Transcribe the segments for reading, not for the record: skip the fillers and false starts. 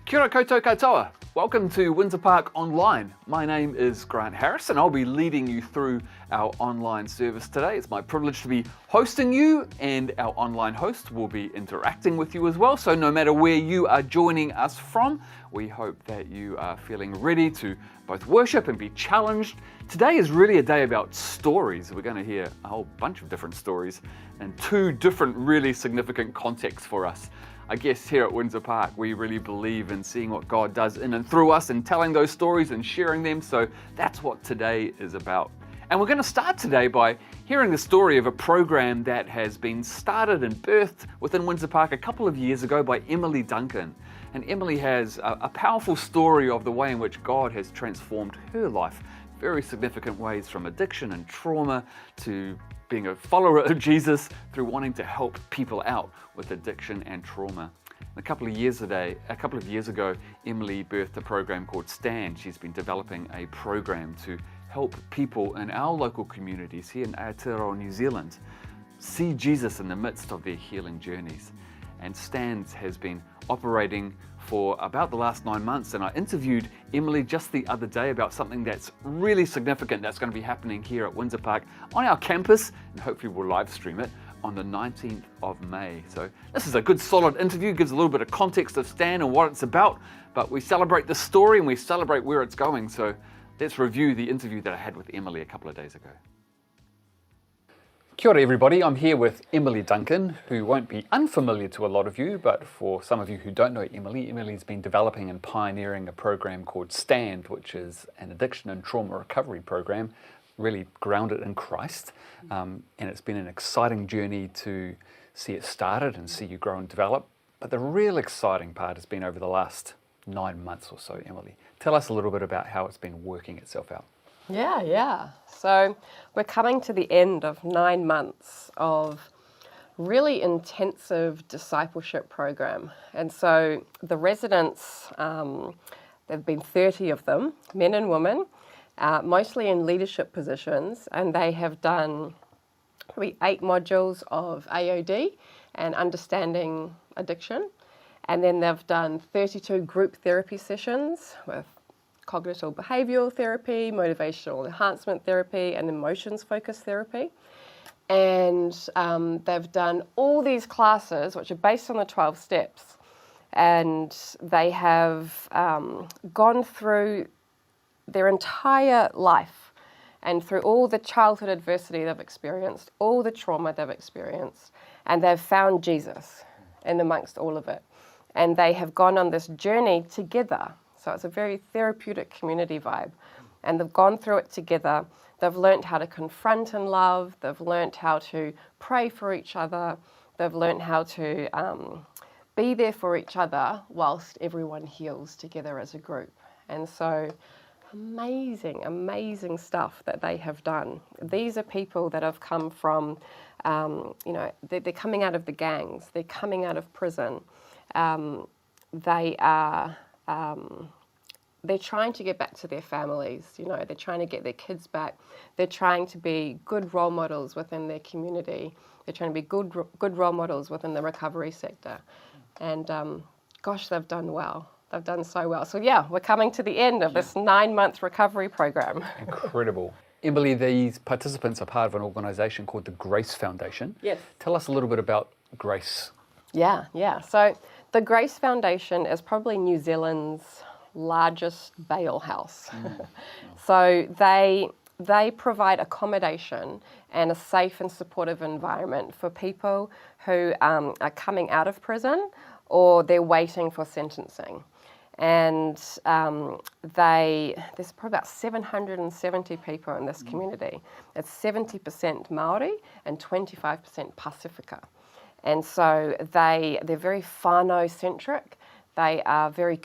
Kia ora koutou katoa. Welcome to Windsor Park Online. My name is Grant Harris and I'll be leading you through our online service today. It's my privilege to be hosting you, and our online host will be interacting with you as well. So no matter where you are joining us from, we hope that you are feeling ready to both worship and be challenged. Today is really a day about stories. We're going to hear a whole bunch of different stories and two different really significant contexts for us. I guess here at Windsor Park, we really believe in seeing what God does in and through us and telling those stories and sharing them. So that's what today is about. And we're going to start today by hearing the story of a program that has been started and birthed within Windsor Park a couple of years ago by Emily Duncan. And Emily has a powerful story of the way in which God has transformed her life, very significant ways, from addiction and trauma to being a follower of Jesus, through wanting to help people out with addiction and trauma. And a couple of years ago, Emily birthed a program called Stand. She's been developing a program to help people in our local communities here in Aotearoa, New Zealand, see Jesus in the midst of their healing journeys. And Stand has been operating for about the last 9 months, and I interviewed Emily just the other day about something that's really significant that's going to be happening here at Windsor Park on our campus, and hopefully we'll live stream it on the 19th of May. So this is a good solid interview, gives a little bit of context of Stand and what it's about, but we celebrate the story and we celebrate where it's going. So let's review the interview that I had with Emily a couple of days ago. Kia ora everybody, I'm here with Emily Duncan, who won't be unfamiliar to a lot of you, but for some of you who don't know Emily, Emily's been developing and pioneering a program called Stand, which is an addiction and trauma recovery program, really grounded in Christ. And it's been an exciting journey to see it started and see you grow and develop. But the real exciting part has been over the last 9 months or so. Emily, tell us a little bit about how it's been working itself out. Yeah. So we're coming to the end of 9 months of really intensive discipleship program. And so the residents, there've been 30 of them, men and women, mostly in leadership positions, and they have done probably 8 modules of AOD and understanding addiction. And then they've done 32 group therapy sessions with cognitive behavioural therapy, motivational enhancement therapy, and emotions-focused therapy. And they've done all these classes, which are based on the 12 steps. And they have gone through their entire life and through all the childhood adversity they've experienced, all the trauma they've experienced, and they've found Jesus in amongst all of it. And they have gone on this journey together. So it's a very therapeutic community vibe. And they've gone through it together. They've learnt how to confront in love. They've learnt how to pray for each other. They've learnt how to be there for each other whilst everyone heals together as a group. And so amazing stuff that they have done. These are people that have come from, they're coming out of the gangs. They're coming out of prison. They're trying to get back to their families, they're trying to get their kids back. They're trying to be good role models within their community. They're trying to be good role models within the recovery sector. And gosh, they've done well. They've done so well. So yeah, we're coming to the end of this 9-month recovery program. Incredible. Emily, these participants are part of an organisation called the Grace Foundation. Yes. Tell us a little bit about Grace. Yeah. So the Grace Foundation is probably New Zealand's largest bail house. So they provide accommodation and a safe and supportive environment for people who are coming out of prison or they're waiting for sentencing. And there's probably about 770 people in this community. It's 70% Māori and 25% Pasifika. And so they're very whānau-centric. They are very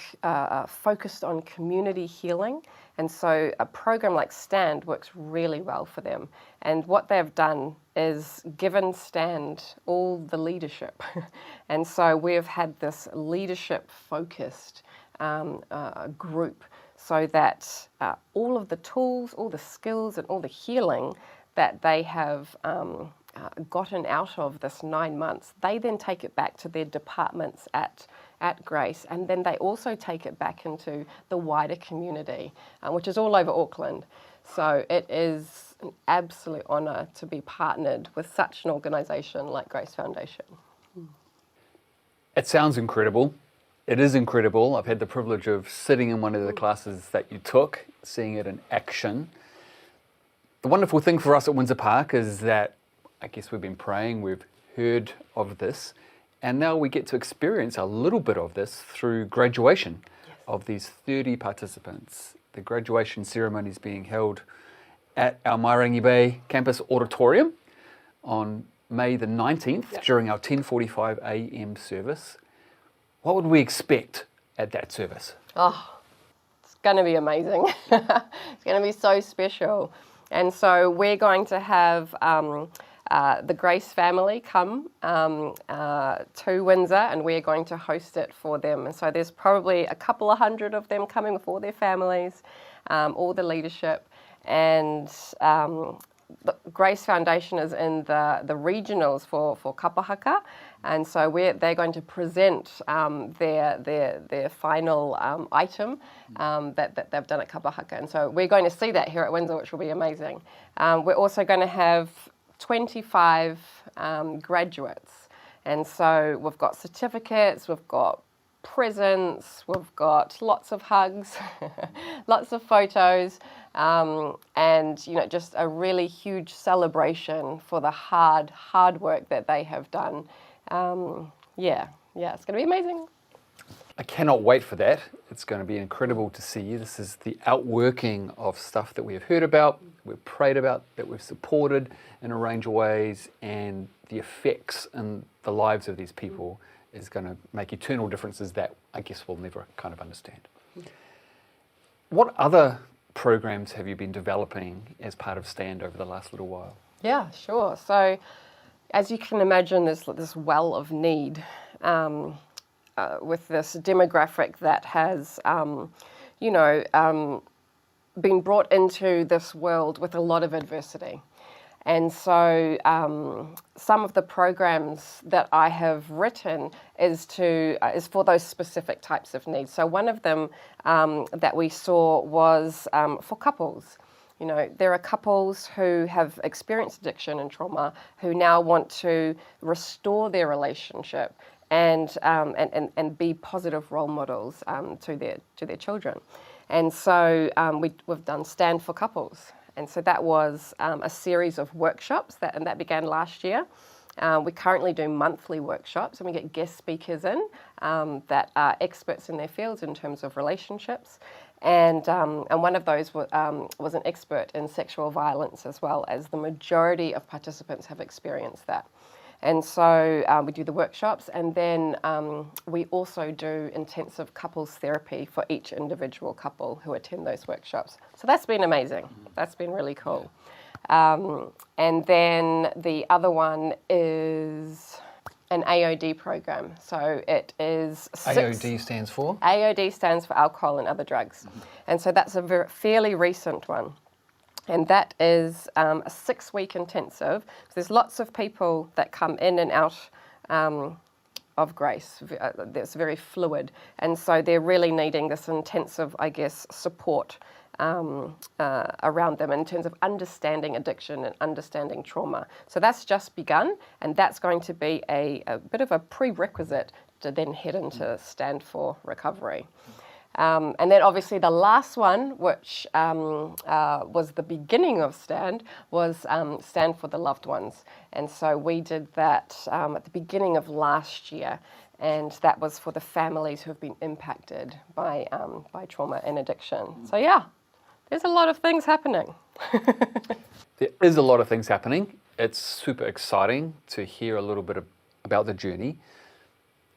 focused on community healing. And so a program like Stand works really well for them. And what they've done is given Stand all the leadership. And so we've had this leadership-focused group so that all of the tools, all the skills, and all the healing that they have gotten out of this 9 months, they then take it back to their departments at Grace, and then they also take it back into the wider community, which is all over Auckland. So it is an absolute honour to be partnered with such an organisation like Grace Foundation. It sounds incredible. It is incredible. I've had the privilege of sitting in one of the classes that you took, seeing it in action. The wonderful thing for us at Windsor Park is that I guess we've been praying, we've heard of this, and now we get to experience a little bit of this through graduation of these 30 participants. The graduation ceremony is being held at our Mairangi Bay campus auditorium on May the 19th during our 10:45 a.m. service. What would we expect at that service? Oh, it's going to be amazing. It's going to be so special. And so we're going to have the Grace family come to Windsor, and we're going to host it for them. And so there's probably a couple of hundred of them coming with all their families, all the leadership. And the Grace Foundation is in the regionals for Kapahaka. And so they're going to present their final item that they've done at Kapahaka. And so we're going to see that here at Windsor, which will be amazing. We're also going to have 25 graduates. And so we've got certificates, we've got presents, we've got lots of hugs, lots of photos, and just a really huge celebration for the hard work that they have done. It's going to be amazing. I cannot wait for that. It's going to be incredible to see. This is the outworking of stuff that we have heard about, we've prayed about, that we've supported in a range of ways, and the effects in the lives of these people is going to make eternal differences that I guess we'll never kind of understand. What other programs have you been developing as part of Stand over the last little while? Yeah, sure. So as you can imagine, there's this well of need with this demographic that has, been brought into this world with a lot of adversity. And so some of the programs that I have written is for those specific types of needs. So one of them that we saw was for couples. There are couples who have experienced addiction and trauma who now want to restore their relationship and be positive role models to their children. And so we've done Stand for Couples. And so that was a series of workshops that began last year. We currently do monthly workshops, and we get guest speakers in that are experts in their fields in terms of relationships. And one of those was an expert in sexual violence, as well as the majority of participants have experienced that. And so we do the workshops, and then we also do intensive couples therapy for each individual couple who attend those workshops. So that's been amazing. That's been really cool. And then the other one is an AOD program. So it is AOD stands for? AOD stands for alcohol and other drugs. And so that's a fairly recent one. And that is a 6-week intensive. There's lots of people that come in and out of Grace. It's very fluid. And so they're really needing this intensive, support around them in terms of understanding addiction and understanding trauma. So that's just begun, and that's going to be a bit of a prerequisite to then head into Stand for Recovery. And then obviously the last one, which was the beginning of Stand, was Stand for the Loved Ones. And so we did that at the beginning of last year, and that was for the families who have been impacted by trauma and addiction. So yeah, there's a lot of things happening. There is a lot of things happening. It's super exciting to hear a little bit about the journey.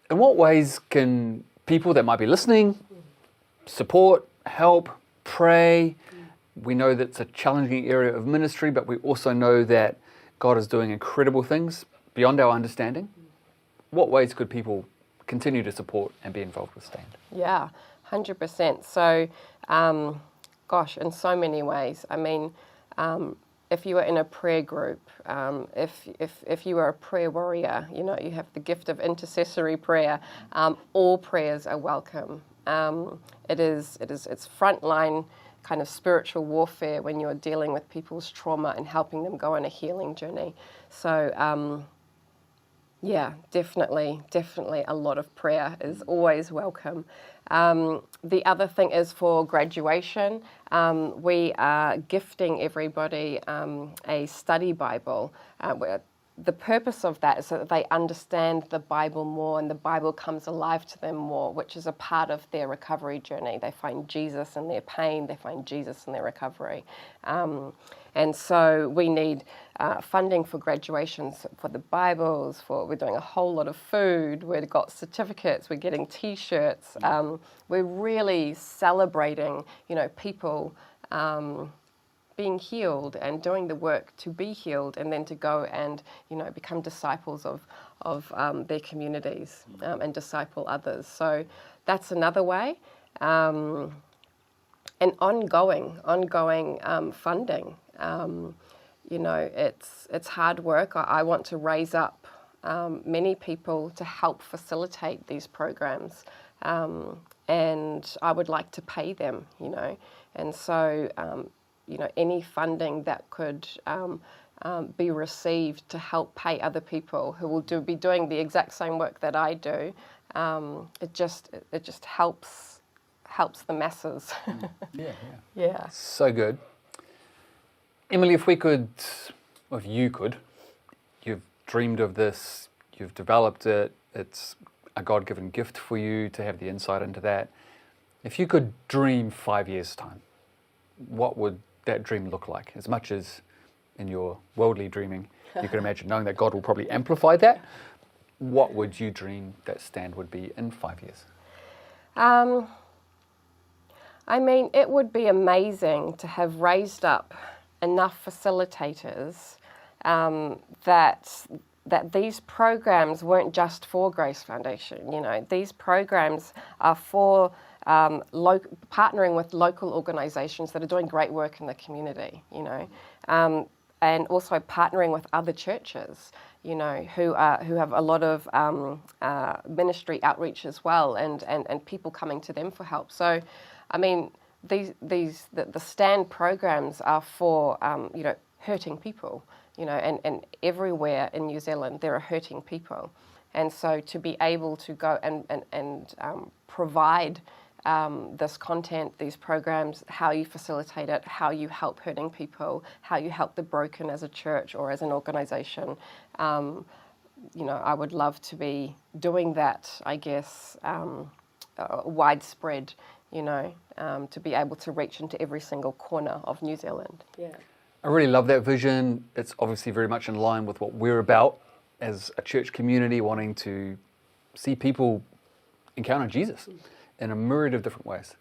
In what ways can people that might be listening support, help, pray? We know that it's a challenging area of ministry, but we also know that God is doing incredible things beyond our understanding. What ways could people continue to support and be involved with Stand? Yeah, 100%. So, in so many ways. I mean, if you are in a prayer group, if you are a prayer warrior, you know, you have the gift of intercessory prayer, all prayers are welcome. It's frontline kind of spiritual warfare when you're dealing with people's trauma and helping them go on a healing journey. So, yeah, definitely a lot of prayer is always welcome. The other thing is for graduation, we are gifting everybody a study Bible. The purpose of that is so that they understand the Bible more and the Bible comes alive to them more, which is a part of their recovery journey. They find Jesus in their pain, they find Jesus in their recovery. And so we need funding for graduations, for the Bibles, we're doing a whole lot of food, we've got certificates, we're getting T-shirts. We're really celebrating, you know, people being healed and doing the work to be healed, and then to go and, you know, become disciples of their communities and disciple others. So that's another way. And ongoing funding. You know, it's hard work. I want to raise up many people to help facilitate these programs, and I would like to pay them, you know, and so you know, any funding that could be received to help pay other people who will be doing the exact same work that I do, it just helps the masses. Yeah. So good. Emily, if we could, or if you could, you've dreamed of this, you've developed it, it's a God-given gift for you to have the insight into that. If you could dream 5 years' time, what would that dream look like? As much as in your worldly dreaming, you can imagine knowing that God will probably amplify that, what would you dream that stand would be in 5 years? I mean, it would be amazing to have raised up enough facilitators that these programs weren't just for Grace Foundation. You know, these programs are for partnering with local organisations that are doing great work in the community, you know, and also partnering with other churches, you know, who have a lot of ministry outreach as well, and people coming to them for help. So, I mean, the stand programs are for you know, hurting people, you know, and everywhere in New Zealand there are hurting people, and so to be able to go and provide this content, these programs, how you facilitate it, how you help hurting people, how you help the broken as a church or as an organisation. You know, I would love to be doing that, I guess, widespread, you know, to be able to reach into every single corner of New Zealand. Yeah. I really love that vision. It's obviously very much in line with what we're about as a church community, wanting to see people encounter Jesus in a myriad of different ways.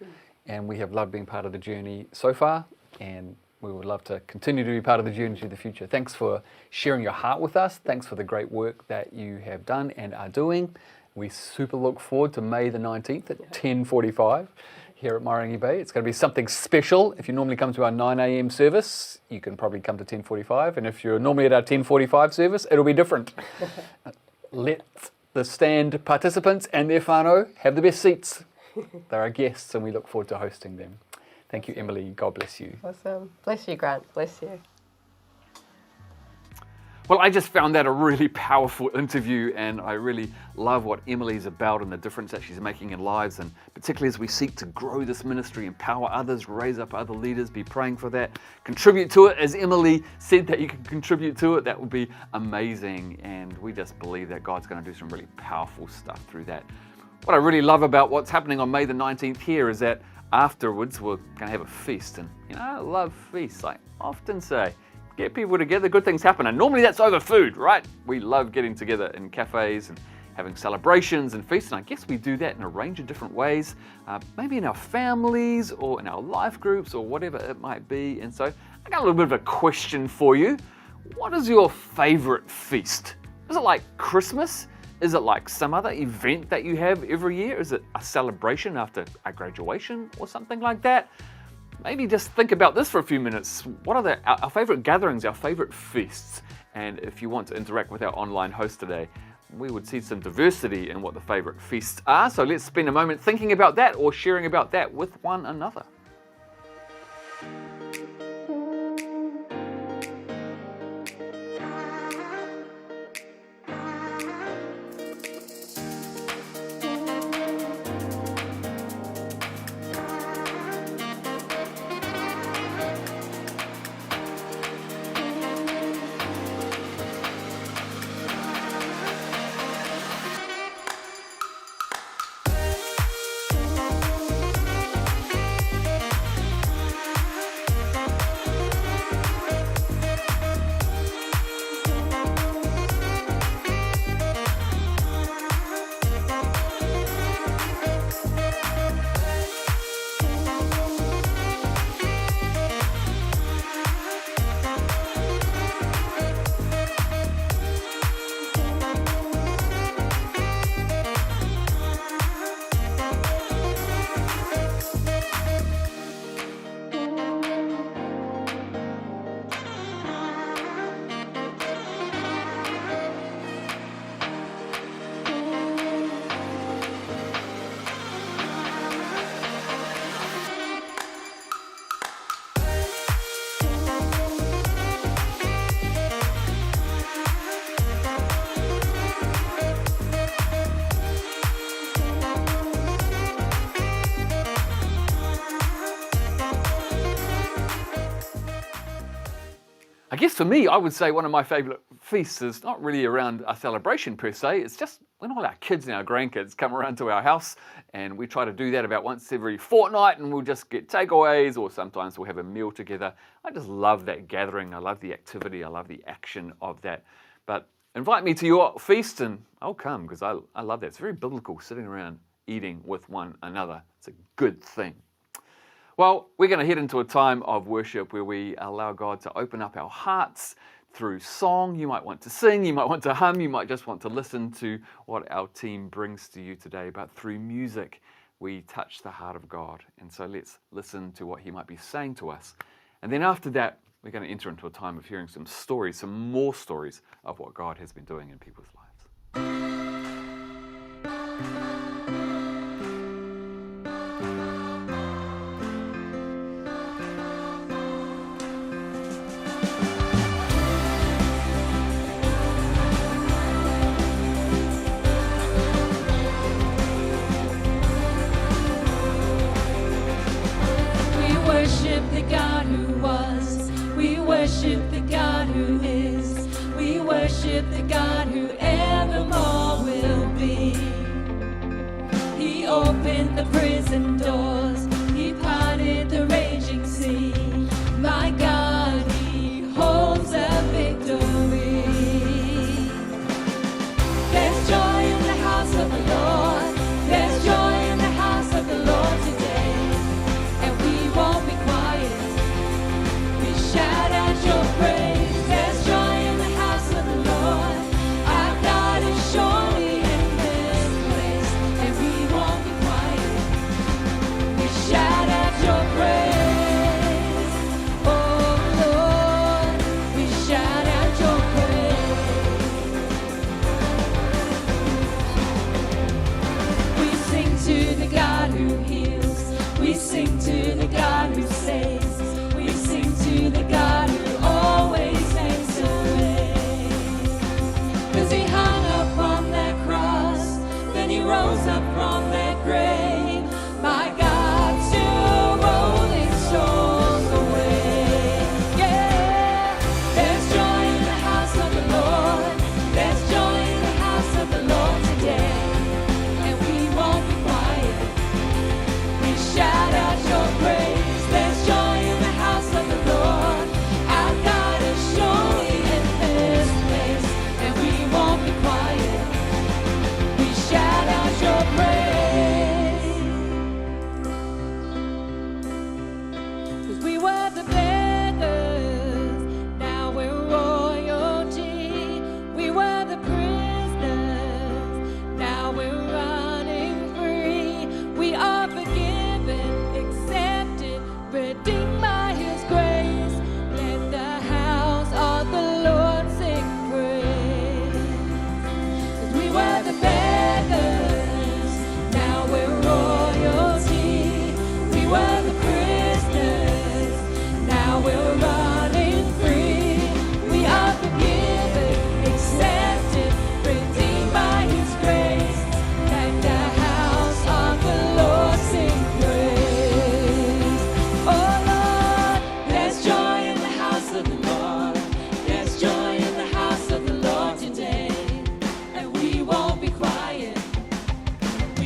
And we have loved being part of the journey so far, and we would love to continue to be part of the journey to the future. Thanks for sharing your heart with us. Thanks for the great work that you have done and are doing. We super look forward to May the 19th at 10:45 here at Marangi Bay. It's going to be something special. If you normally come to our 9 a.m. service, you can probably come to 10:45. And if you're normally at our 10:45 service, it'll be different. Let the stand participants and their whānau have the best seats. They're our guests, and we look forward to hosting them. Thank you, Emily. God bless you. Awesome. Bless you, Grant. Bless you. Well, I just found that a really powerful interview, and I really love what Emily's about and the difference that she's making in lives, and particularly as we seek to grow this ministry, empower others, raise up other leaders, be praying for that, contribute to it. As Emily said that you can contribute to it, that would be amazing, and we just believe that God's going to do some really powerful stuff through that. What I really love about what's happening on May the 19th here is that afterwards we're going to have a feast, and you know, I love feasts. I often say, get people together, good things happen, and normally that's over food, right? We love getting together in cafes and having celebrations and feasts, and I guess we do that in a range of different ways, maybe in our families or in our life groups or whatever it might be. And so I got a little bit of a question for you. What is your favorite feast? Is it like Christmas? Is it like some other event that you have every year? Is it a celebration after a graduation or something like that? maybe just think about this for a few minutes. What are our favorite gatherings, our favorite feasts? And if you want to interact with our online host today, we would see some diversity in what the favorite feasts are. So let's spend a moment thinking about that or sharing about that with one another. I guess for me, I would say one of my favourite feasts is not really around a celebration per se, it's just when all our kids and our grandkids come around to our house, and we try to do that about once every fortnight, and we'll just get takeaways, or sometimes we'll have a meal together. I just love that gathering, I love the activity, I love the action of that. But invite me to your feast and I'll come, because I love that. It's very biblical, sitting around eating with one another. It's a good thing. Well, we're going to head into a time of worship where we allow God to open up our hearts through song. You might want to sing, you might want to hum, you might just want to listen to what our team brings to you today. But through music, we touch the heart of God. And so let's listen to what He might be saying to us. And then after that, we're going to enter into a time of hearing some stories, some more stories of what God has been doing in people's lives. The God who evermore will be. He opened the prison doors, He parted the raging sea. My God, He holds a victory. There's joy in the house of the Lord. There's joy in the house of the Lord today. And we won't be quiet. We shout out your praise. There's joy in the house of the Lord. Our God is surely in this place, and we won't be quiet. We shout out your praise, oh Lord. We shout out your praise. We sing to the God who heals. We sing to the God who saves. We sing to the God who always makes a way. 'Cause He hung up on that cross, then He rose up from that grave. My God, still rolling stones away. Yeah, there's joy in the house of the Lord. There's joy in the house of the Lord today. And we won't be quiet. We shout out your praise. There's joy in the house of the Lord. Our God is surely in this place, and we won't be quiet. We shout out your praise.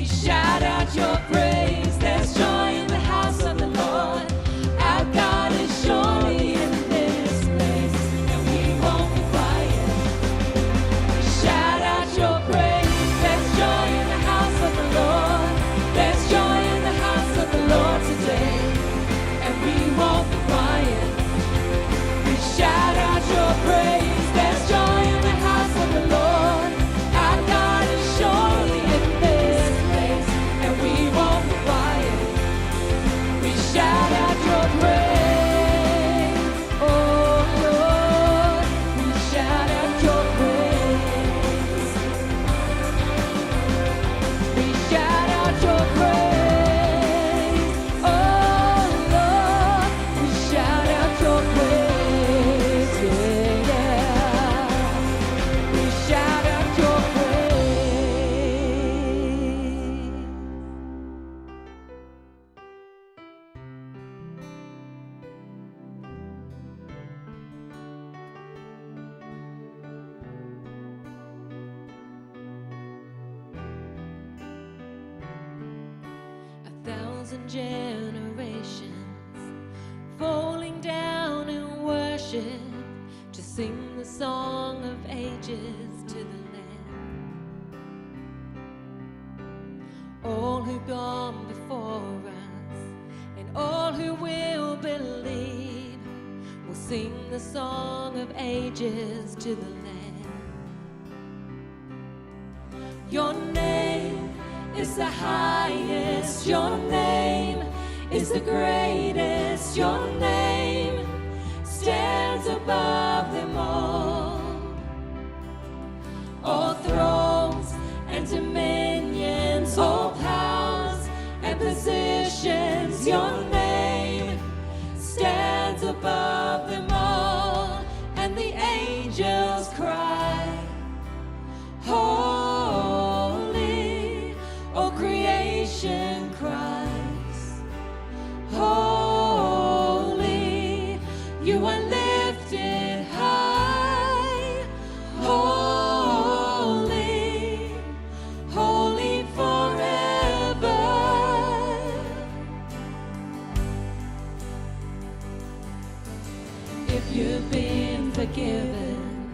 shout out your praise. There's joy in the house of the Lord. Our God is surely in this place, and we won't be quiet. Shout out your praise. There's joy in the house of the Lord. There's joy in the house of the Lord today, and we won't be quiet. We shout out your praise. There's joy in the house of the Lord. Our God is surely in this place, and we won't be quiet. We shout out your praise, oh Lord. We shout out your praise. We shout out your praise, oh Lord. We shout out your praise, yeah, yeah. We shout out your praise. 1,000 generations falling down in worship to sing the song of ages to the Lamb. All who've gone before us and all who will believe will sing the song of ages to the Lamb. Your name is the highest, your name is the greatest, your name stands above them all. All thrones and dominions, all powers and positions, your name stands above them all. And the angels cry, holy, all creation cries, holy, you are lifted high, holy, holy forever. If you've been forgiven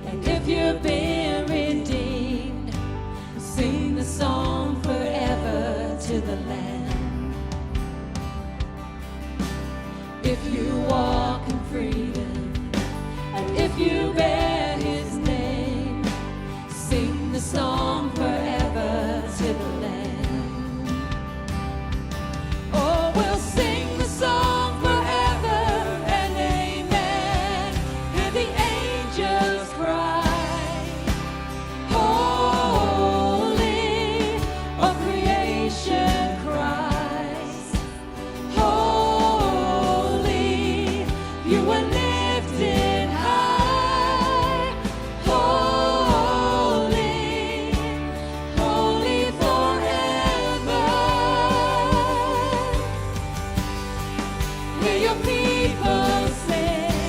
and if you've been redeemed, sing the song forever to the Lamb. If you walk in freedom and if you bear his name, sing the song forever to the Lamb. Oh, we'll sing the song forever and amen. Hear the angels cry, holy, all creation cries, holy, you are lifted high, holy, holy forever. Hear your people sing,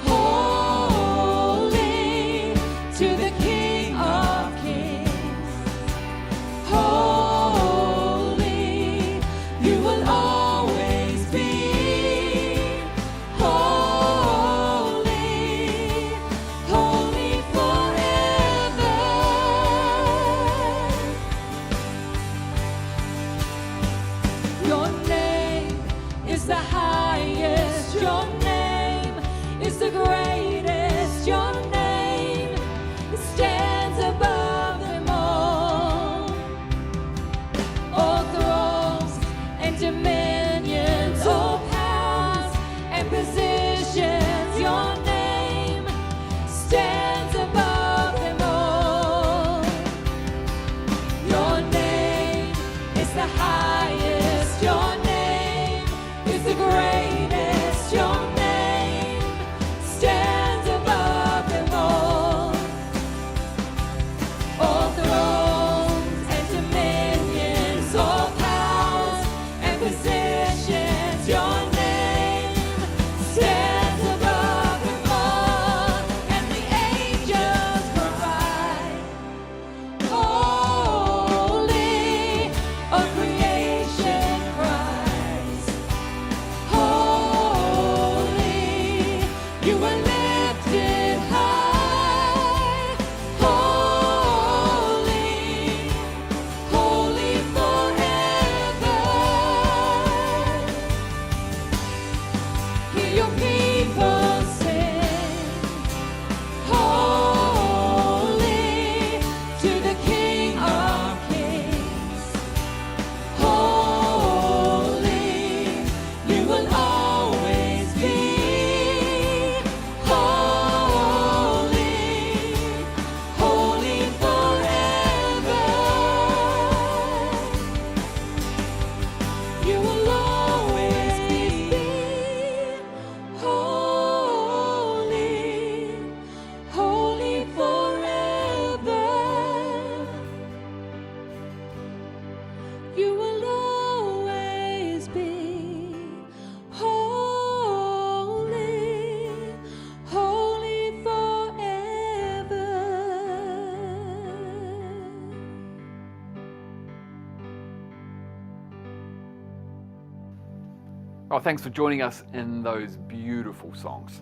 holy, to the King of Kings, holy, you will always be, holy, holy forever. Your name is the highest, your name is the greatest, your name stands above them all. All thrones and dominions, all powers and positions, your name stands above them all. Your name is the highest, your name is the greatest, your name stands You will always be holy, holy forever. Oh, thanks for joining us in those beautiful songs.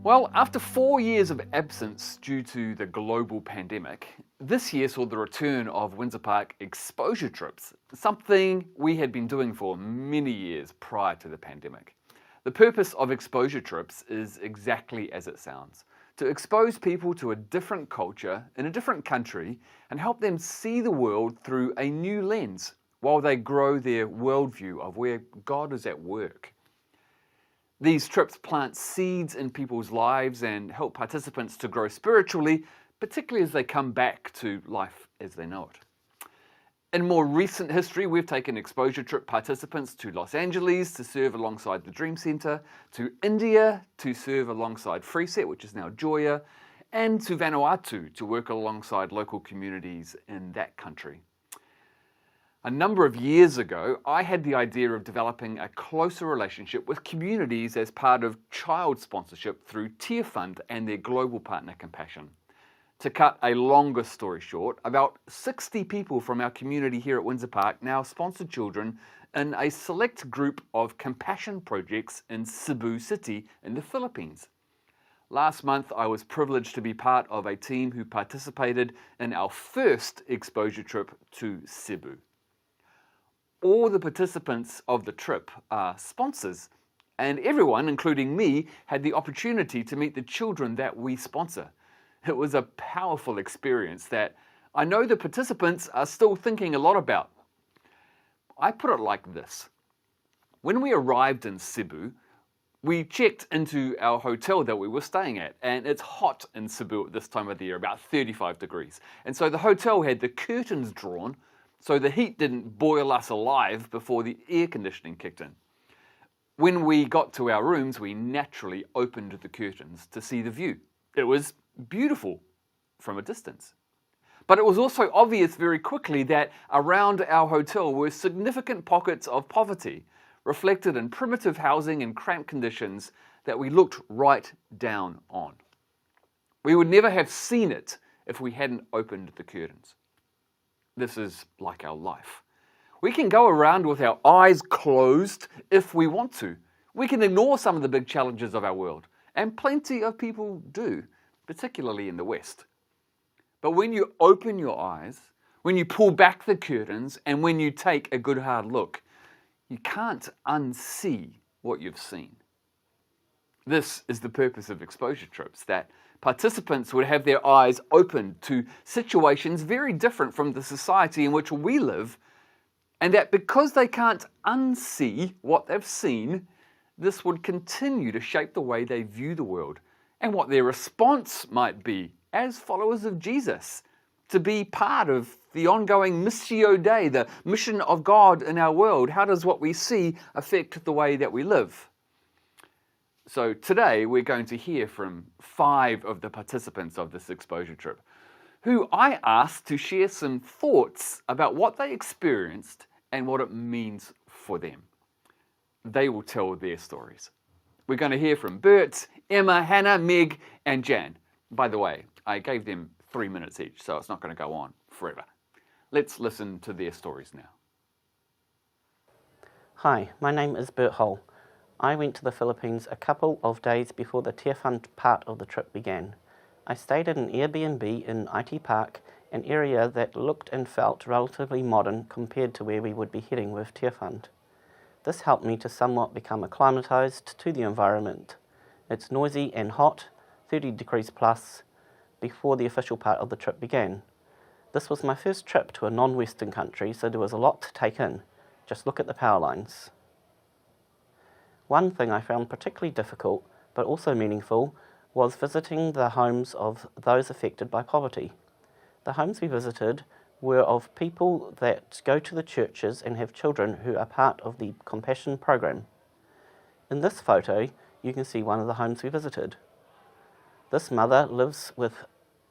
Well, after 4 years of absence due to the global pandemic, this year saw the return of Windsor Park exposure trips, something we had been doing for many years prior to the pandemic. The purpose of exposure trips is exactly as it sounds, to expose people to a different culture in a different country and help them see the world through a new lens while they grow their worldview of where God is at work. These trips plant seeds in people's lives and help participants to grow spiritually, particularly as they come back to life as they know it. In more recent history, we've taken exposure trip participants to Los Angeles to serve alongside the Dream Centre, to India to serve alongside Freeset, which is now Joya, and to Vanuatu to work alongside local communities in that country. A number of years ago, I had the idea of developing a closer relationship with communities as part of child sponsorship through Tear Fund and their global partner Compassion. To cut a longer story short, about 60 people from our community here at Windsor Park now sponsor children in a select group of compassion projects in Cebu City in the Philippines. Last month, I was privileged to be part of a team who participated in our first exposure trip to Cebu. All the participants of the trip are sponsors, and everyone, including me, had the opportunity to meet the children that we sponsor. It was a powerful experience that I know the participants are still thinking a lot about. I put it like this. When we arrived in Cebu, we checked into our hotel that we were staying at, and it's hot in Cebu at this time of the year, about 35 degrees. And so the hotel had the curtains drawn so the heat didn't boil us alive before the air conditioning kicked in. When we got to our rooms, we naturally opened the curtains to see the view. It was beautiful from a distance. But it was also obvious very quickly that around our hotel were significant pockets of poverty, reflected in primitive housing and cramped conditions that we looked right down on. We would never have seen it if we hadn't opened the curtains. This is like our life. We can go around with our eyes closed if we want to. We can ignore some of the big challenges of our world, and plenty of people do, particularly in the West. But when you open your eyes, when you pull back the curtains, and when you take a good hard look, you can't unsee what you've seen. This is the purpose of exposure trips, that participants would have their eyes opened to situations very different from the society in which we live, and that because they can't unsee what they've seen, this would continue to shape the way they view the world and what their response might be as followers of Jesus, to be part of the ongoing Missio Dei, the mission of God in our world. How does what we see affect the way that we live? So today we're going to hear from 5 of the participants of this exposure trip, who I asked to share some thoughts about what they experienced and what it means for them. They will tell their stories. We're going to hear from Bert, Emma, Hannah, Meg, and Jan. By the way, I gave them 3 minutes each, so it's not going to go on forever. Let's listen to their stories now. Hi, my name is Bert Hull. I went to the Philippines a couple of days before the Tear Fund part of the trip began. I stayed at an Airbnb in IT Park, an area that looked and felt relatively modern compared to where we would be heading with Tear Fund. This helped me to somewhat become acclimatized to the environment. It's noisy and hot, 30 degrees plus, before the official part of the trip began. This was my first trip to a non-Western country, so there was a lot to take in. Just look at the power lines. One thing I found particularly difficult, but also meaningful, was visiting the homes of those affected by poverty. The homes we visited were of people that go to the churches and have children who are part of the Compassion program. In this photo, you can see one of the homes we visited. This mother lives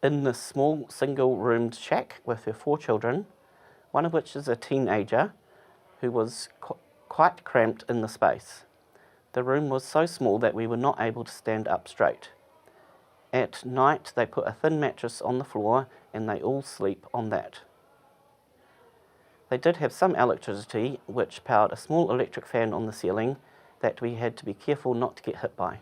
in this small single-roomed shack with her 4 children, one of which is a teenager who was quite cramped in the space. The room was so small that we were not able to stand up straight. At night, they put a thin mattress on the floor and they all sleep on that. They did have some electricity, which powered a small electric fan on the ceiling that we had to be careful not to get hit by.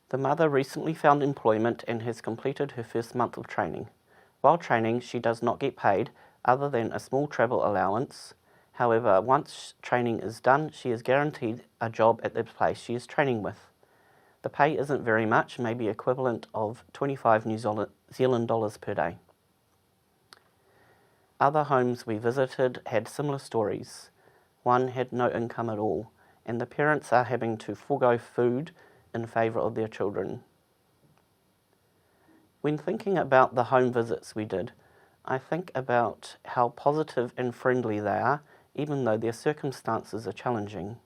The mother recently found employment and has completed her first month of training. While training, she does not get paid other than a small travel allowance. However, once training is done, she is guaranteed a job at the place she is training with. The pay isn't very much, maybe equivalent of 25 New Zealand dollars per day. Other homes we visited had similar stories. One had no income at all, and the parents are having to forego food in favour of their children. When thinking about the home visits we did, I think about how positive and friendly they are, even though their circumstances are challenging.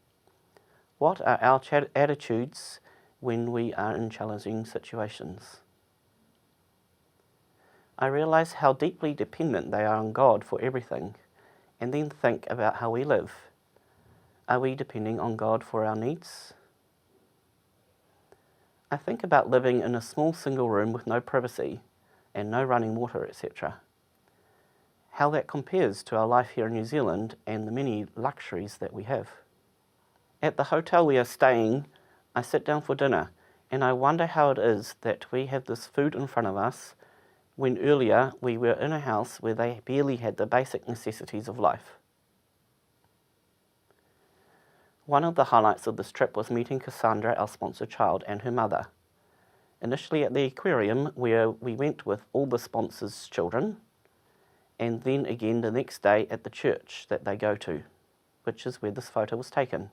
What are our attitudes when we are in challenging situations? I realise how deeply dependent they are on God for everything, and then think about how we live. Are we depending on God for our needs? I think about living in a small single room with no privacy and no running water, etc. How that compares to our life here in New Zealand and the many luxuries that we have. At the hotel we are staying, I sit down for dinner and I wonder how it is that we have this food in front of us when earlier we were in a house where they barely had the basic necessities of life. One of the highlights of this trip was meeting Cassandra, our sponsored child, and her mother. Initially at the aquarium, where we went with all the sponsors' children, and then again the next day at the church that they go to, which is where this photo was taken.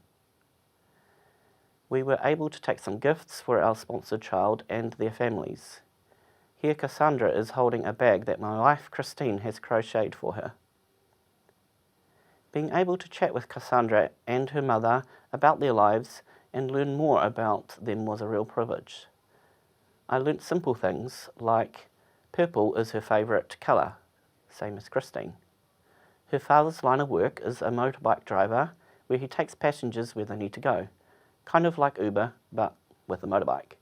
We were able to take some gifts for our sponsored child and their families. Here Cassandra is holding a bag that my wife Christine has crocheted for her. Being able to chat with Cassandra and her mother about their lives and learn more about them was a real privilege. I learnt simple things like purple is her favourite colour, same as Christine. Her father's line of work is a motorbike driver where he takes passengers where they need to go, kind of like Uber but with a motorbike.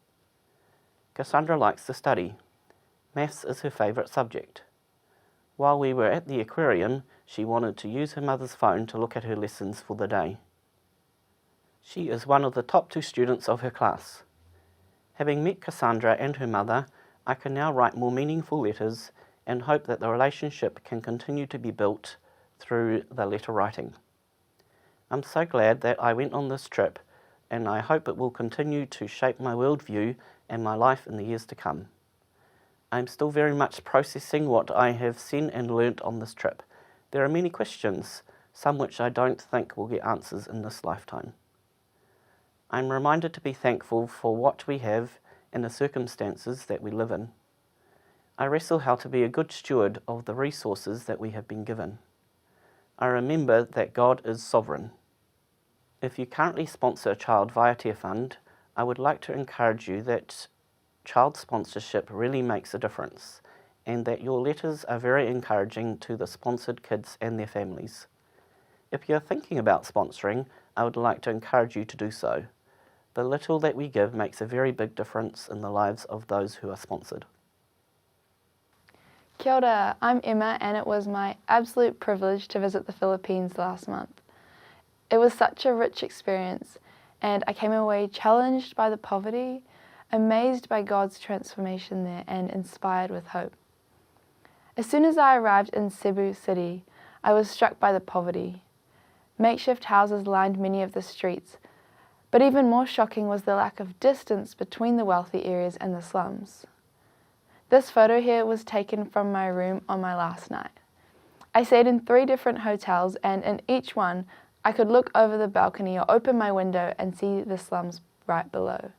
Cassandra likes to study. Maths is her favourite subject. While we were at the aquarium, she wanted to use her mother's phone to look at her lessons for the day. She is one of the top 2 students of her class. Having met Cassandra and her mother, I can now write more meaningful letters and hope that the relationship can continue to be built through the letter writing. I'm so glad that I went on this trip, and I hope it will continue to shape my worldview and my life in the years to come. I'm still very much processing what I have seen and learnt on this trip. There are many questions, some which I don't think will get answers in this lifetime. I'm reminded to be thankful for what we have and the circumstances that we live in. I wrestle how to be a good steward of the resources that we have been given. I remember that God is sovereign. If you currently sponsor a child via Tier Fund, I would like to encourage you that child sponsorship really makes a difference, and that your letters are very encouraging to the sponsored kids and their families. If you're thinking about sponsoring, I would like to encourage you to do so. The little that we give makes a very big difference in the lives of those who are sponsored. Kia ora, I'm Emma, and it was my absolute privilege to visit the Philippines last month. It was such a rich experience, and I came away challenged by the poverty, amazed by God's transformation there, and inspired with hope. As soon as I arrived in Cebu City, I was struck by the poverty. Makeshift houses lined many of the streets, but even more shocking was the lack of distance between the wealthy areas and the slums. This photo here was taken from my room on my last night. I stayed in 3 different hotels, and in each one, I could look over the balcony or open my window and see the slums right below.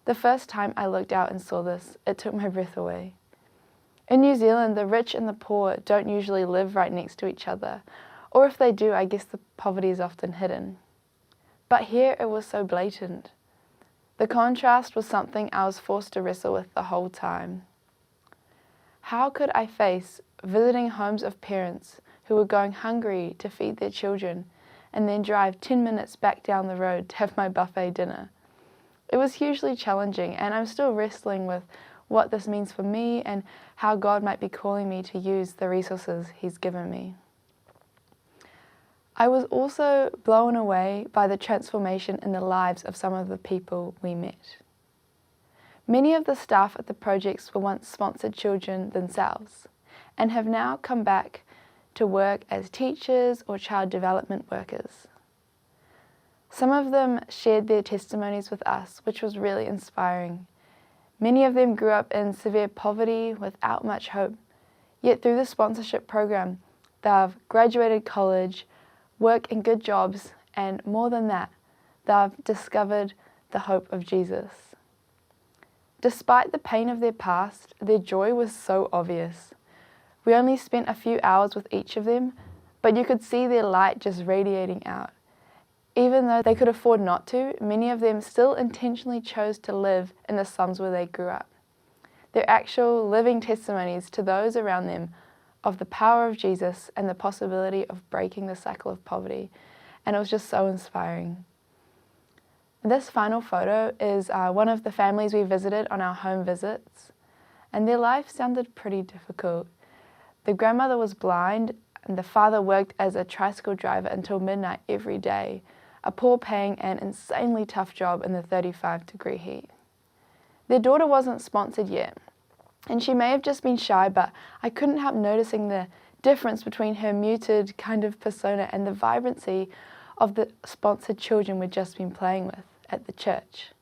The first time I looked out and saw this, it took my breath away. In New Zealand, the rich and the poor don't usually live right next to each other, or if they do, I guess the poverty is often hidden. But here it was so blatant. The contrast was something I was forced to wrestle with the whole time. How could I face visiting homes of parents who were going hungry to feed their children and then drive 10 minutes back down the road to have my buffet dinner? It was hugely challenging, and I'm still wrestling with what this means for me and how God might be calling me to use the resources He's given me. I was also blown away by the transformation in the lives of some of the people we met. Many of the staff at the projects were once sponsored children themselves and have now come back to work as teachers or child development workers. Some of them shared their testimonies with us, which was really inspiring. Many of them grew up in severe poverty without much hope, yet through the sponsorship program, they've graduated college, work in good jobs, and more than that, they've discovered the hope of Jesus. Despite the pain of their past, their joy was so obvious. We only spent a few hours with each of them, but you could see their light just radiating out. Even though they could afford not to, many of them still intentionally chose to live in the slums where they grew up. They're actual living testimonies to those around them of the power of Jesus and the possibility of breaking the cycle of poverty, and it was just so inspiring. This final photo is one of the families we visited on our home visits, and their life sounded pretty difficult. The grandmother was blind, and the father worked as a tricycle driver until midnight every day, a poor-paying and insanely tough job in the 35-degree heat. Their daughter wasn't sponsored yet, and she may have just been shy, but I couldn't help noticing the difference between her muted kind of persona and the vibrancy of the sponsored children we'd just been playing with at the church.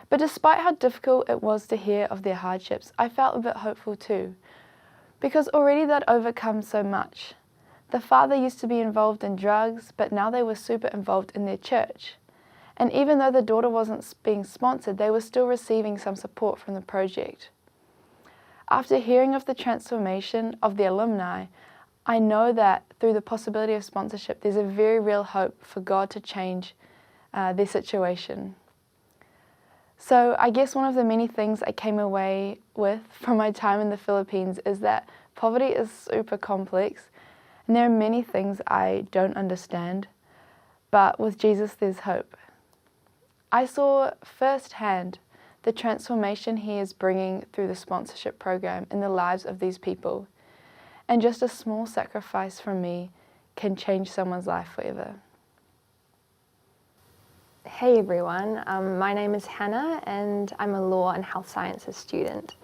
But despite how difficult it was to hear of their hardships, I felt a bit hopeful too, because already they'd overcome so much. The father used to be involved in drugs, but now they were super involved in their church. And even though the daughter wasn't being sponsored, they were still receiving some support from the project. After hearing of the transformation of the alumni, I know that through the possibility of sponsorship, there's a very real hope for God to change their situation. So I guess one of the many things I came away with from my time in the Philippines is that poverty is super complex, and there are many things I don't understand, but with Jesus there's hope. I saw firsthand the transformation He is bringing through the sponsorship program in the lives of these people, and just a small sacrifice from me can change someone's life forever. Hey everyone, my name is Hannah and I'm a law and health sciences student.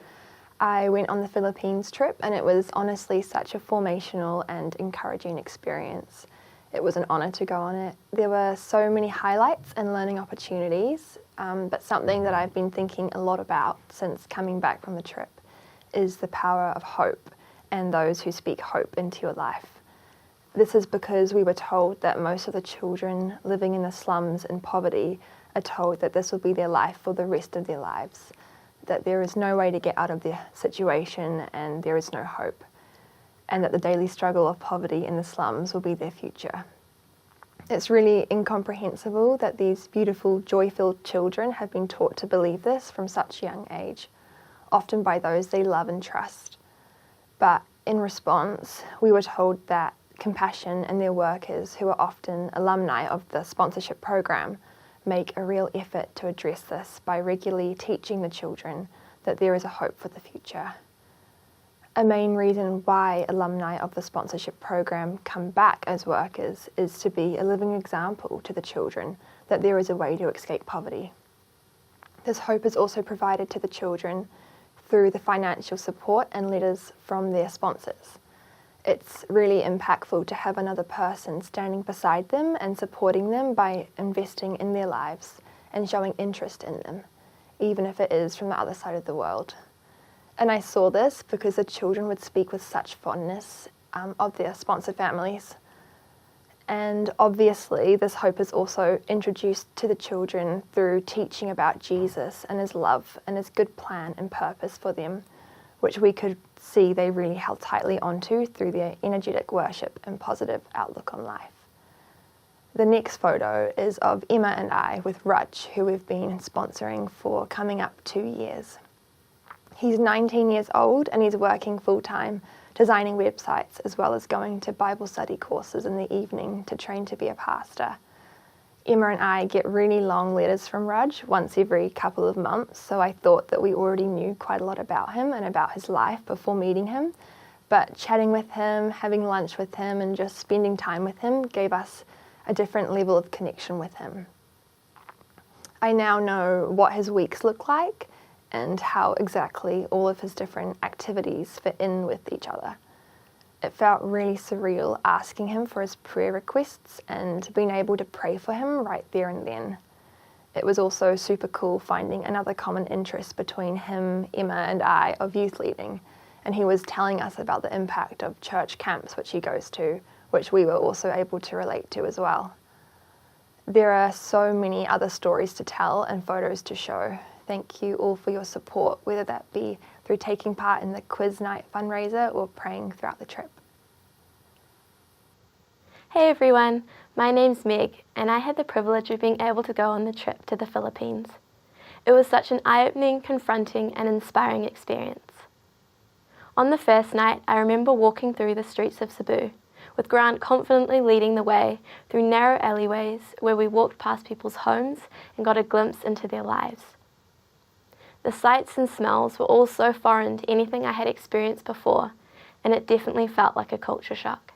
I went on the Philippines trip and it was honestly such a formational and encouraging experience. It was an honour to go on it. There were so many highlights and learning opportunities, but something that I've been thinking a lot about since coming back from the trip is the power of hope and those who speak hope into your life. This is because we were told that most of the children living in the slums in poverty are told that this will be their life for the rest of their lives, that there is no way to get out of their situation and there is no hope, and that the daily struggle of poverty in the slums will be their future. It's really incomprehensible that these beautiful, joy-filled children have been taught to believe this from such a young age, often by those they love and trust. But in response, we were told that Compassion and their workers, who are often alumni of the sponsorship program, make a real effort to address this by regularly teaching the children that there is a hope for the future. A main reason why alumni of the sponsorship program come back as workers is to be a living example to the children that there is a way to escape poverty. This hope is also provided to the children through the financial support and letters from their sponsors. It's really impactful to have another person standing beside them and supporting them by investing in their lives and showing interest in them, even if it is from the other side of the world. And I saw this because the children would speak with such fondness of their sponsor families. And obviously, this hope is also introduced to the children through teaching about Jesus and His love and His good plan and purpose for them, which we could see they really held tightly onto through their energetic worship and positive outlook on life. The next photo is of Emma and I with Raj, who we've been sponsoring for coming up 2 years. He's 19 years old and he's working full-time designing websites as well as going to Bible study courses in the evening to train to be a pastor. Emma and I get really long letters from Raj once every couple of months, so I thought that we already knew quite a lot about him and about his life before meeting him. But chatting with him, having lunch with him, and just spending time with him gave us a different level of connection with him. I now know what his weeks look like and how exactly all of his different activities fit in with each other. It felt really surreal asking him for his prayer requests and being able to pray for him right there and then. It was also super cool finding another common interest between him, Emma, and I of youth leading, and he was telling us about the impact of church camps which he goes to, which we were also able to relate to as well. There are so many other stories to tell and photos to show. Thank you all for your support, whether that be through taking part in the quiz night fundraiser or praying throughout the trip. Hey everyone, my name's Meg and I had the privilege of being able to go on the trip to the Philippines. It was such an eye-opening, confronting and inspiring experience. On the first night, I remember walking through the streets of Cebu, with Grant confidently leading the way through narrow alleyways where we walked past people's homes and got a glimpse into their lives. The sights and smells were all so foreign to anything I had experienced before, and it definitely felt like a culture shock.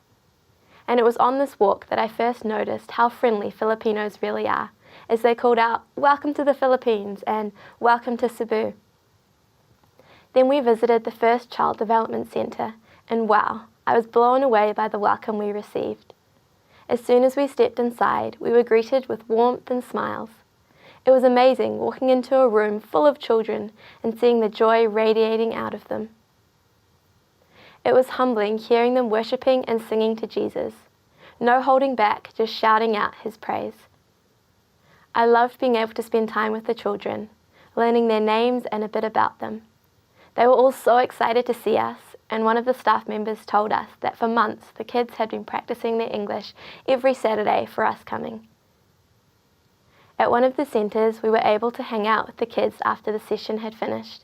And it was on this walk that I first noticed how friendly Filipinos really are, as they called out, "Welcome to the Philippines" and "Welcome to Cebu." Then we visited the first Child Development Centre, and wow, I was blown away by the welcome we received. As soon as we stepped inside, we were greeted with warmth and smiles. It was amazing walking into a room full of children and seeing the joy radiating out of them. It was humbling hearing them worshipping and singing to Jesus. No holding back, just shouting out his praise. I loved being able to spend time with the children, learning their names and a bit about them. They were all so excited to see us, and one of the staff members told us that for months the kids had been practicing their English every Saturday for us coming. At one of the centres, we were able to hang out with the kids after the session had finished,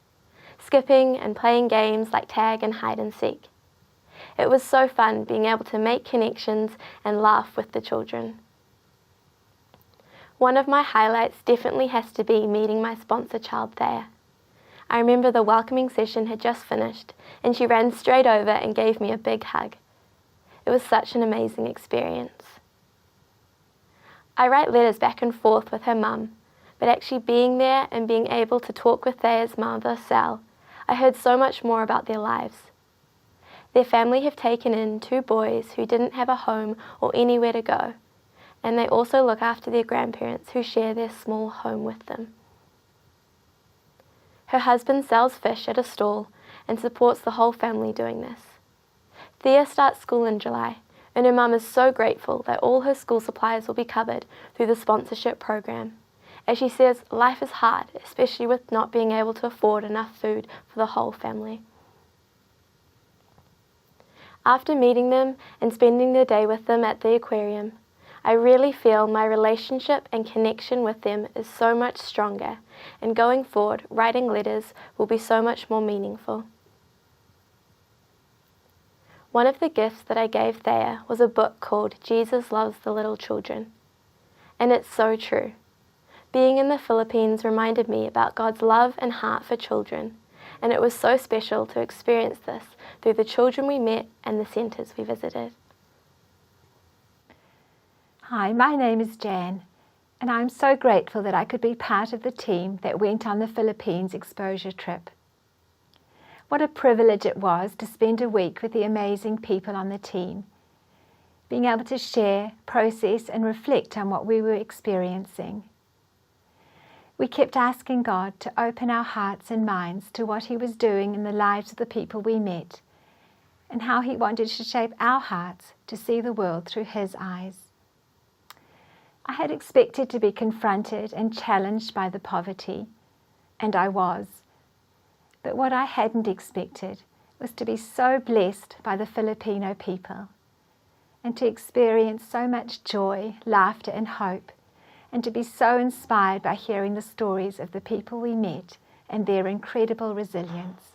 skipping and playing games like tag and hide and seek. It was so fun being able to make connections and laugh with the children. One of my highlights definitely has to be meeting my sponsor child Thea. I remember the welcoming session had just finished and she ran straight over and gave me a big hug. It was such an amazing experience. I write letters back and forth with her mum, but actually being there and being able to talk with Thea's mother, Sal, I heard so much more about their lives. Their family have taken in 2 boys who didn't have a home or anywhere to go, and they also look after their grandparents who share their small home with them. Her husband sells fish at a stall and supports the whole family doing this. Thea starts school in July, and her mum is so grateful that all her school supplies will be covered through the sponsorship program. As she says, life is hard, especially with not being able to afford enough food for the whole family. After meeting them and spending the day with them at the aquarium, I really feel my relationship and connection with them is so much stronger, and going forward, writing letters will be so much more meaningful. One of the gifts that I gave Thea was a book called Jesus Loves the Little Children. And it's so true. Being in the Philippines reminded me about God's love and heart for children, and it was so special to experience this through the children we met and the centres we visited. Hi, my name is Jan, and I'm so grateful that I could be part of the team that went on the Philippines exposure trip. What a privilege it was to spend a week with the amazing people on the team, being able to share, process and reflect on what we were experiencing. We kept asking God to open our hearts and minds to what He was doing in the lives of the people we met, and how He wanted to shape our hearts to see the world through His eyes. I had expected to be confronted and challenged by the poverty, and I was. But what I hadn't expected was to be so blessed by the Filipino people, and to experience so much joy, laughter and hope, and to be so inspired by hearing the stories of the people we met and their incredible resilience.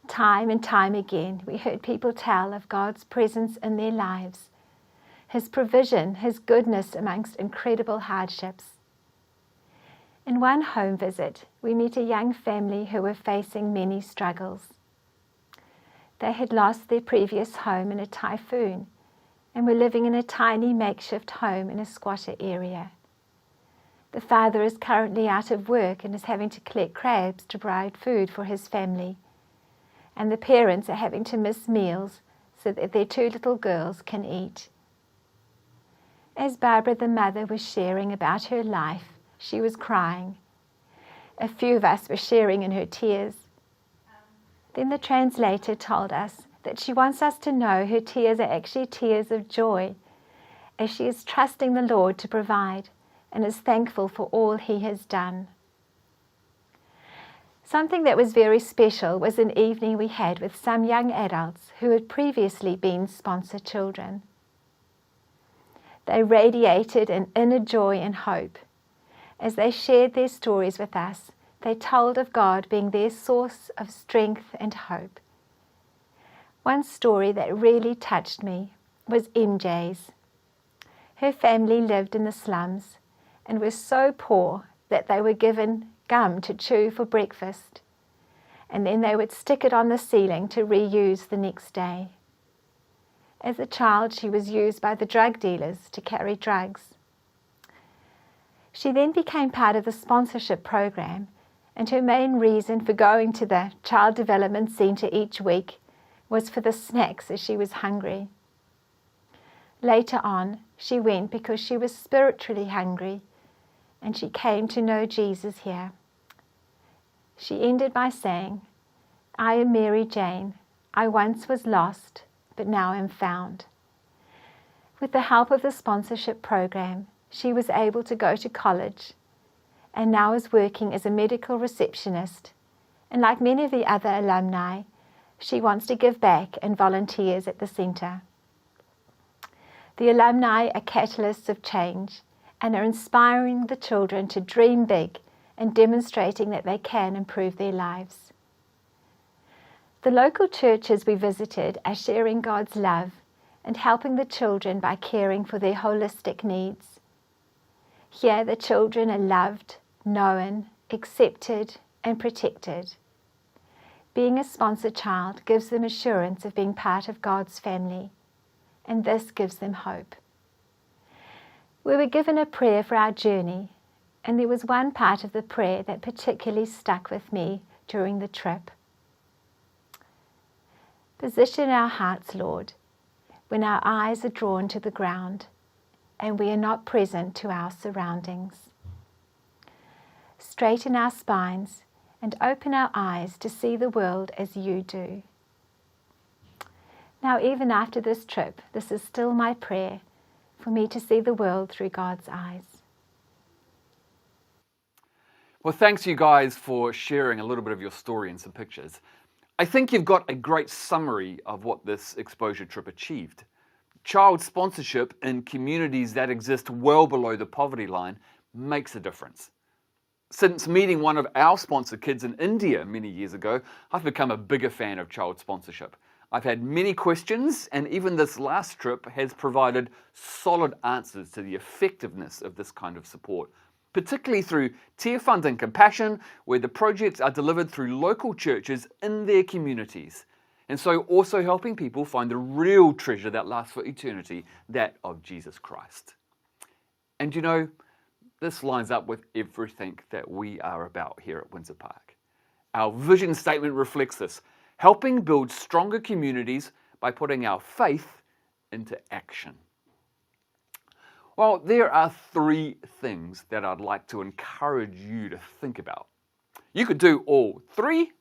Time and time again, we heard people tell of God's presence in their lives, His provision, His goodness amongst incredible hardships. In one home visit, we met a young family who were facing many struggles. They had lost their previous home in a typhoon and were living in a tiny makeshift home in a squatter area. The father is currently out of work and is having to collect crabs to provide food for his family. And the parents are having to miss meals so that their 2 little girls can eat. As Barbara, the mother, was sharing about her life, she was crying. A few of us were sharing in her tears. Then the translator told us that she wants us to know her tears are actually tears of joy, as she is trusting the Lord to provide and is thankful for all He has done. Something that was very special was an evening we had with some young adults who had previously been sponsor children. They radiated an inner joy and hope. As they shared their stories with us, they told of God being their source of strength and hope. One story that really touched me was MJ's. Her family lived in the slums and were so poor that they were given gum to chew for breakfast, and then they would stick it on the ceiling to reuse the next day. As a child, she was used by the drug dealers to carry drugs. She then became part of the sponsorship program, and her main reason for going to the Child Development Centre each week was for the snacks as she was hungry. Later on, she went because she was spiritually hungry, and she came to know Jesus here. She ended by saying, "I am Mary Jane. I once was lost, but now am found." With the help of the sponsorship program, she was able to go to college and now is working as a medical receptionist. And like many of the other alumni, she wants to give back and volunteers at the centre. The alumni are catalysts of change and are inspiring the children to dream big and demonstrating that they can improve their lives. The local churches we visited are sharing God's love and helping the children by caring for their holistic needs. Here the children are loved, known, accepted, and protected. Being a sponsor child gives them assurance of being part of God's family, and this gives them hope. We were given a prayer for our journey, and there was one part of the prayer that particularly stuck with me during the trip. Position our hearts, Lord, when our eyes are drawn to the ground and we are not present to our surroundings. Straighten our spines and open our eyes to see the world as you do. Now, even after this trip, this is still my prayer, for me to see the world through God's eyes. Well, thanks you guys for sharing a little bit of your story and some pictures. I think you've got a great summary of what this exposure trip achieved. Child sponsorship in communities that exist well below the poverty line makes a difference. Since meeting one of our sponsor kids in India many years ago, I've become a bigger fan of child sponsorship. I've had many questions, and even this last trip has provided solid answers to the effectiveness of this kind of support, particularly through Tear Fund and Compassion, where the projects are delivered through local churches in their communities. And so also helping people find the real treasure that lasts for eternity, that of Jesus Christ. And you know, this lines up with everything that we are about here at Windsor Park. Our vision statement reflects this, helping build stronger communities by putting our faith into action. Well, there are 3 things that I'd like to encourage you to think about. You could do all 3,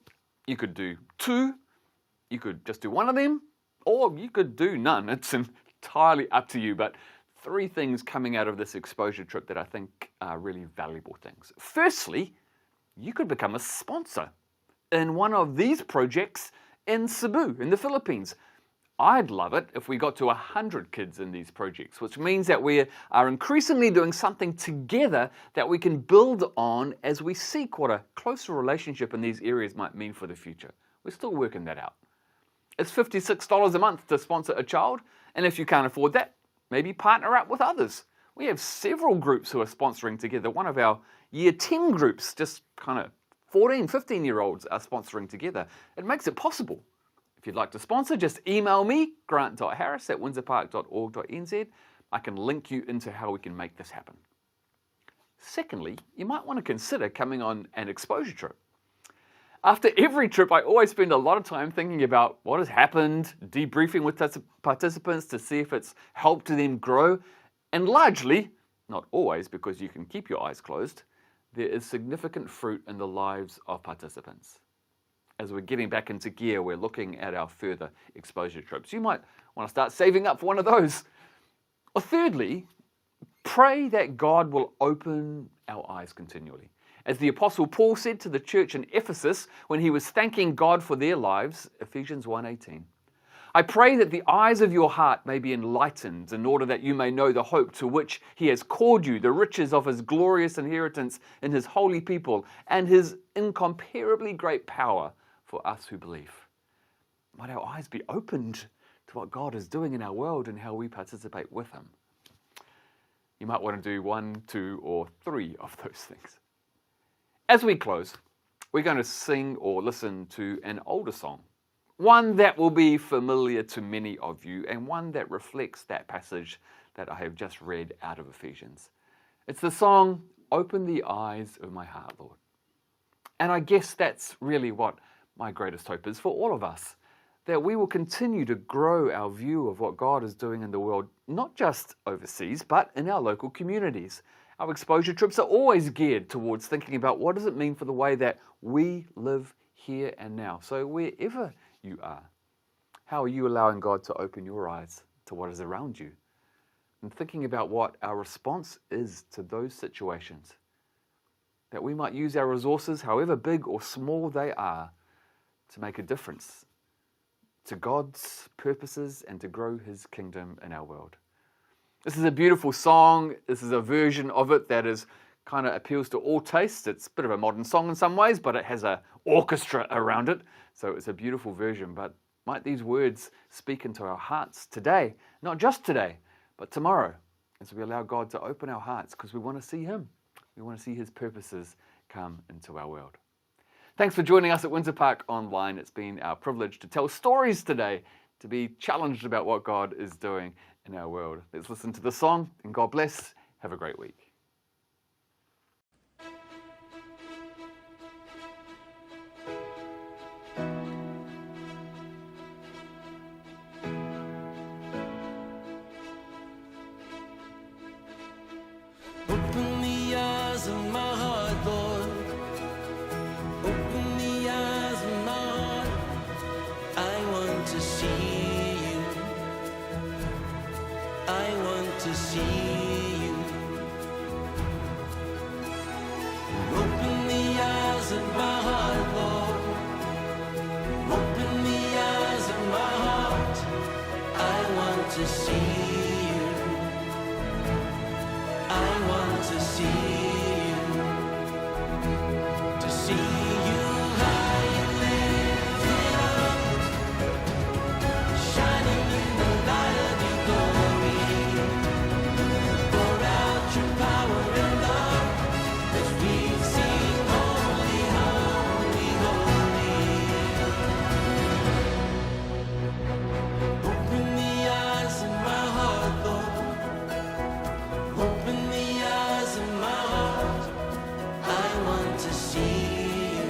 you could do 2, you could just do one of them, or you could do none. It's entirely up to you, but 3 things coming out of this exposure trip that I think are really valuable things. Firstly, you could become a sponsor in one of these projects in Cebu, in the Philippines. I'd love it if we got to 100 kids in these projects, which means that we are increasingly doing something together that we can build on as we seek what a closer relationship in these areas might mean for the future. We're still working that out. It's $56 a month to sponsor a child, and if you can't afford that, maybe partner up with others. We have several groups who are sponsoring together. One of our Year 10 groups, just kind of 14, 15-year-olds are sponsoring together. It makes it possible. If you'd like to sponsor, just email me, grant.harris@windsorpark.org.nz. I can link you into how we can make this happen. Secondly, you might want to consider coming on an exposure trip. After every trip, I always spend a lot of time thinking about what has happened, debriefing with participants to see if it's helped them grow, and largely, not always because you can keep your eyes closed, there is significant fruit in the lives of participants. As we're getting back into gear, we're looking at our further exposure trips. You might want to start saving up for one of those. Or thirdly, pray that God will open our eyes continually. As the Apostle Paul said to the church in Ephesus when he was thanking God for their lives, Ephesians 1:18, I pray that the eyes of your heart may be enlightened in order that you may know the hope to which he has called you, the riches of his glorious inheritance in his holy people, and his incomparably great power for us who believe. Might our eyes be opened to what God is doing in our world and how we participate with him. You might want to do 1, 2, or 3 of those things. As we close, we're going to sing or listen to an older song, one that will be familiar to many of you and one that reflects that passage that I have just read out of Ephesians. It's the song, Open the Eyes of My Heart, Lord. And I guess that's really what my greatest hope is for all of us, that we will continue to grow our view of what God is doing in the world, not just overseas, but in our local communities. Our exposure trips are always geared towards thinking about what does it mean for the way that we live here and now. So wherever you are, how are you allowing God to open your eyes to what is around you? And thinking about what our response is to those situations, that we might use our resources, however big or small they are, to make a difference to God's purposes and to grow his kingdom in our world. This is a beautiful song. This is a version of it that is kind of appeals to all tastes. It's a bit of a modern song in some ways, but it has an orchestra around it. So it's a beautiful version. But might these words speak into our hearts today, not just today, but tomorrow, as we allow God to open our hearts because we want to see him. We want to see his purposes come into our world. Thanks for joining us at Windsor Park Online. It's been our privilege to tell stories today, to be challenged about what God is doing in our world. Let's listen to the song, and God bless. Have a great week. Open the eyes of my heart, Lord. Open the eyes of my heart. I want to see you. I want to see you. Open the eyes of my heart, Lord. Open the eyes of my heart. I want to see you. I want to see you. To see you high and lifted up, shining in the light of your glory. Pour out your power and love as we sing holy, holy, holy. Open the eyes of my heart, Lord. Open the eyes of my heart. I want to see you.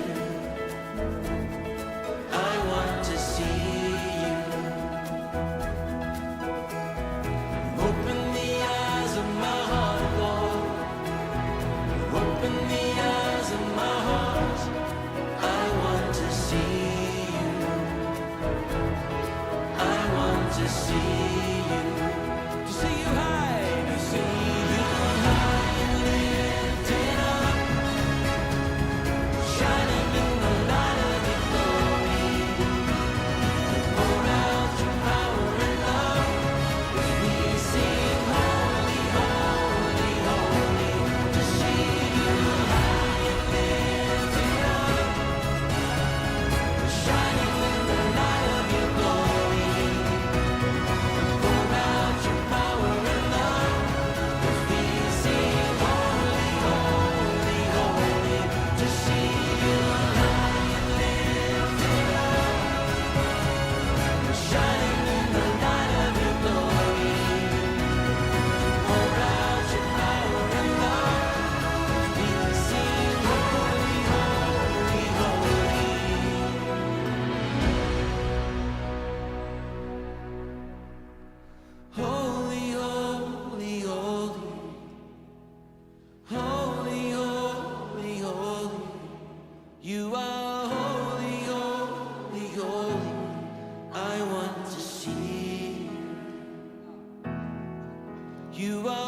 You are